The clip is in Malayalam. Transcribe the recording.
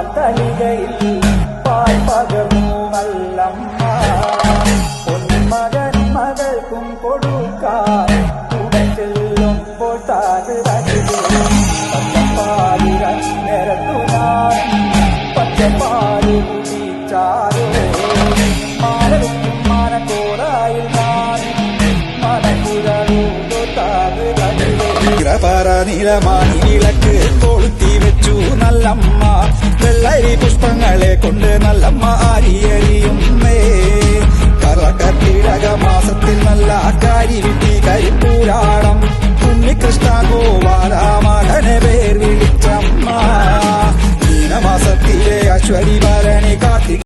പാത്തലികയിൽ പാൽ പകർന്നു നല്ലമ്മ പൊന്മകൻ മകൾക്കും കൊടുക്കാൻ കൂടെ ചെല്ലുമ്പോൾ താത് പാലിര നിരത്തു ഞാൻ പച്ചപ്പാല് കുടിച്ചാലോ മാനവിക്കും മാനക്കോടായിൽ ഞാൻ മനക്കുഴലൂടോ താത് പറ നിലമാണി വിളക്ക് കൊളുത്തി വെച്ചു നല്ലമ്മ വെള്ളരി പുഷ്പങ്ങളെ കൊണ്ട് നല്ലമ്മ